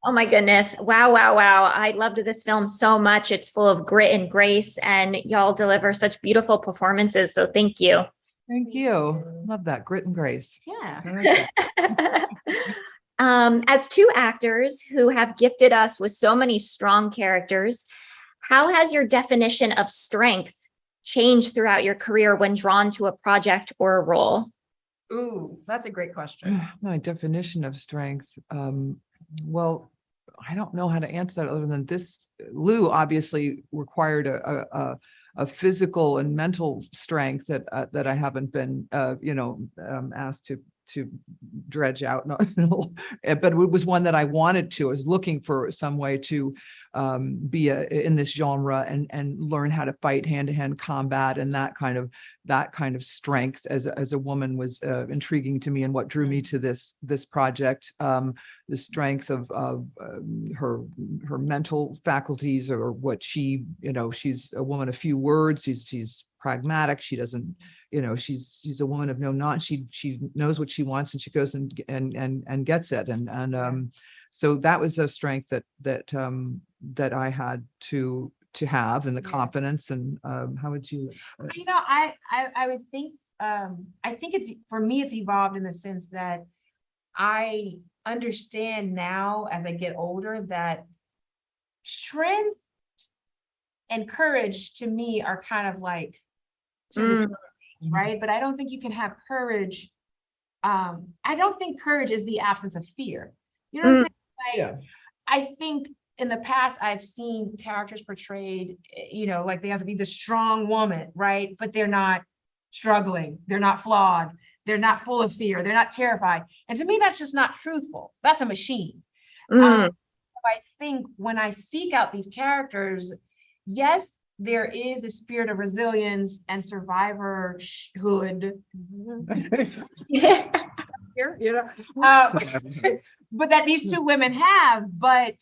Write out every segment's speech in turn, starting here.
Oh my goodness. Wow, wow, wow. I loved this film so much. It's full of grit and grace, and y'all deliver such beautiful performances. So thank you. Thank you. Love that grit and grace. Yeah. I like that. As two actors who have gifted us with so many strong characters, how has your definition of strength changed throughout your career when drawn to a project or a role? Ooh, that's a great question. My definition of strength. Well, I don't know how to answer that other than this. Lou obviously required a physical and mental strength that I haven't been, asked to dredge out. No, but it was one that I wanted to. I was looking for some way to be in this genre and learn how to fight hand-to-hand combat, and that kind of strength as a woman was intriguing to me, and what drew me to this project. The strength of her mental faculties, or what she's a woman of few words. She's pragmatic. She doesn't, she's a woman of no nonsense. She knows what she wants, and she goes and gets it. So that was a strength that I had to have, and the confidence. And how would you? I would think, I think it's, for me, it's evolved in the sense that I understand now as I get older that strength and courage to me are kind of like two distinct things, right? But I don't think you can have courage. I don't think courage is the absence of fear. You know what I'm saying? Like, I think in the past I've seen characters portrayed, like they have to be the strong woman, right? But they're not struggling, they're not flawed, they're not full of fear, they're not terrified. And to me, that's just not truthful. That's a machine. I think when I seek out these characters, yes, there is the spirit of resilience and survivorhood. But that these two women have, but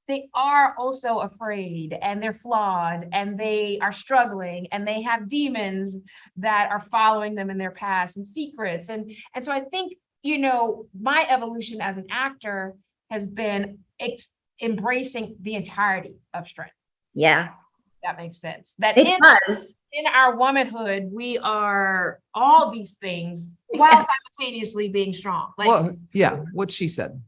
they are also afraid, and they're flawed, and they are struggling, and they have demons that are following them in their past and secrets. And so I think, my evolution as an actor has been embracing the entirety of strength. Yeah. That makes sense. That it does. In our womanhood, we are all these things while simultaneously being strong. What she said.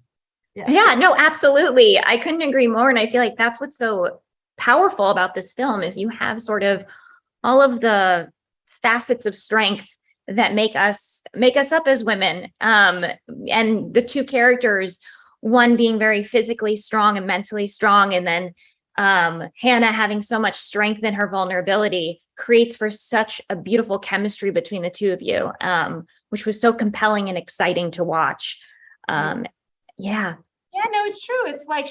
Yeah, no, absolutely. I couldn't agree more. And I feel like that's what's so powerful about this film is you have sort of all of the facets of strength that make us up as women. And the two characters, one being very physically strong and mentally strong, and then Hannah having so much strength in her vulnerability, creates for such a beautiful chemistry between the two of you, which was so compelling and exciting to watch. Yeah, no, it's true. It's like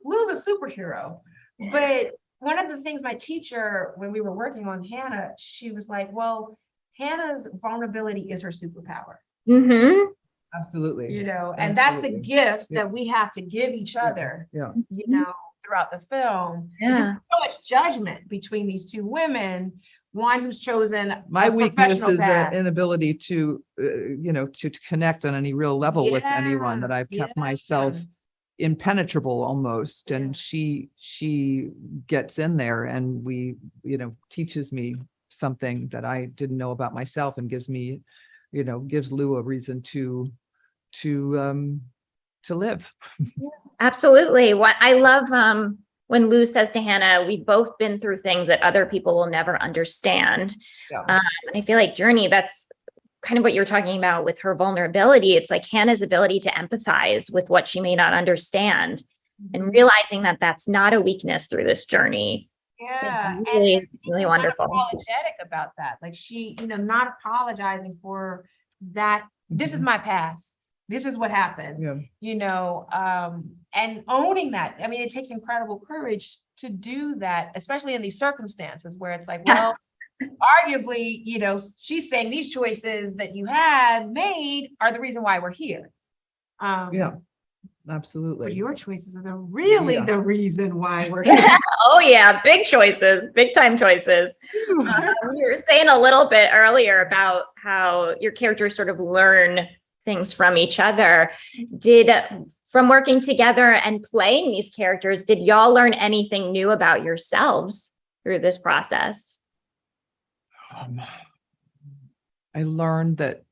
Lou's a superhero. But one of the things my teacher, when we were working on Hannah, she was like, well, Hannah's vulnerability is her superpower. Mm-hmm. Absolutely. And that's the gift that we have to give each other, throughout the film. Yeah. So much judgment between these two women. One who's chosen my weakness is an inability to to connect on any real level with anyone, that I've kept myself impenetrable almost. And she gets in there, and we teaches me something that I didn't know about myself, and gives me gives Lou a reason to live. Absolutely. What I love when Lou says to Hannah, we've both been through things that other people will never understand. And I feel like Journey, that's kind of what you're talking about with her vulnerability. It's like Hannah's ability to empathize with what she may not understand, and realizing that that's not a weakness through this journey. Yeah, really, really wonderful. Apologetic about that, like she, not apologizing for that. This is my past. This is what happened. And owning that. I mean, it takes incredible courage to do that, especially in these circumstances where it's like, well, arguably, she's saying these choices that you had made are the reason why we're here. Absolutely. But your choices are the reason why we're here. Oh yeah, big choices, big time choices. You were saying a little bit earlier about how your characters sort of learn things from each other. From working together and playing these characters, did y'all learn anything new about yourselves through this process? I learned that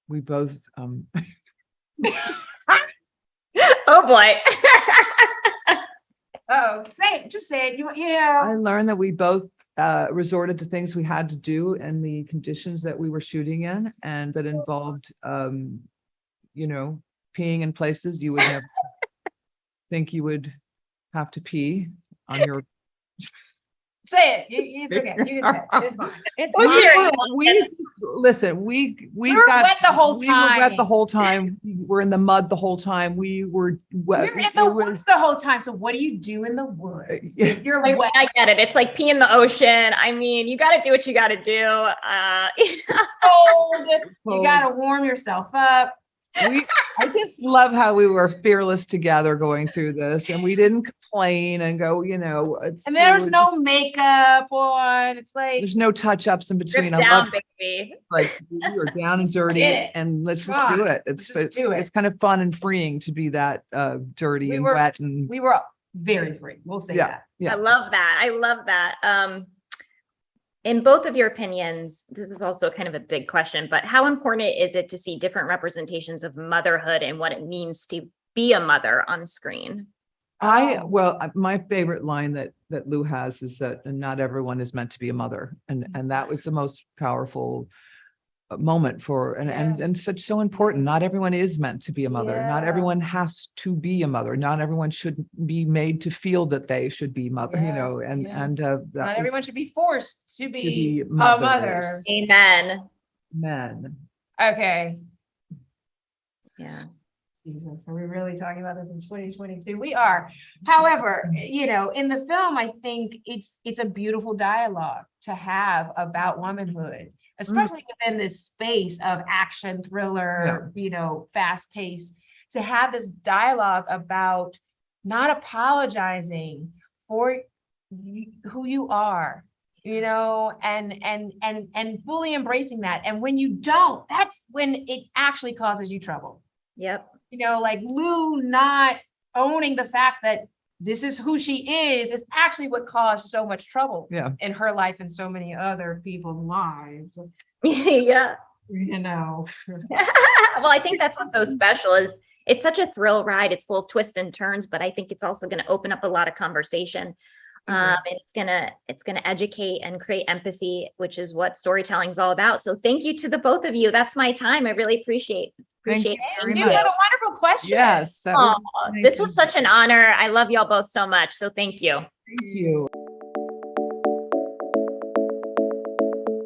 we both Oh boy. Oh, say it, just say it. Yeah. I learned that we both resorted to things we had to do in the conditions that we were shooting in, and that involved, peeing in places you would never think you would have to pee on your. Say it. It's okay. You can say it. It's fine. It's We're fine. hearing Listen, we We were got wet the whole we were wet the time. whole time. We were in the mud the whole time. We were wet. You're in the woods the whole time. So what do you do in the woods? Yeah. You're Like, wet. I get it. It's like pee in the ocean. I mean, you got to do what you got to do. Cold. You Cold. gotta warm yourself up. I just love how we were fearless together going through this, and we didn't complain and go, it's. And there's we're no just- makeup on. It's like, There's no touch ups in Drip between. I down, love, baby. like, we are down and Just dirty, did it. and let's just Come do on, it. It's just do it. it's kind of fun and freeing to be that dirty We and were- wet and we were very free. We'll say Yeah. that. Yeah. I love that. I love that. In both of your opinions, this is also kind of a big question, but how important is it to see different representations of motherhood and what it means to be a mother on screen? my favorite line that Lou has is that not everyone is meant to be a mother, and that was the most powerful moment for and so important. Not everyone is meant to be a mother. Not Yeah. everyone has to be a mother. Not everyone should be made to feel that they should be mother. Yeah. That Not was everyone should be forced to be a mothers. mother. Amen. Men. Okay. Yeah. Jesus, are we really talking about this in 2022? We are. However, in the film, I think it's a beautiful dialogue to have about womanhood, especially within this space of action, thriller, fast pace, to have this dialogue about not apologizing for who you are, and fully embracing that. And when you don't, that's when it actually causes you trouble. Yep. Like Lou not owning the fact that this is who she is actually what caused so much trouble Yeah. in her life and so many other people's lives. Yeah. Well, Well, I think that's what's so special is it's such a thrill ride. It's full of twists and turns, but I think it's also going to open up a lot of conversation. It's gonna educate and create empathy, which is what storytelling is all about. So thank you to the both of you. That's my time. I really appreciate Thank you it. very you much. have a wonderful question. Yes, that was. Aw, this was such an honor. I love y'all both so much. So thank you. Thank you.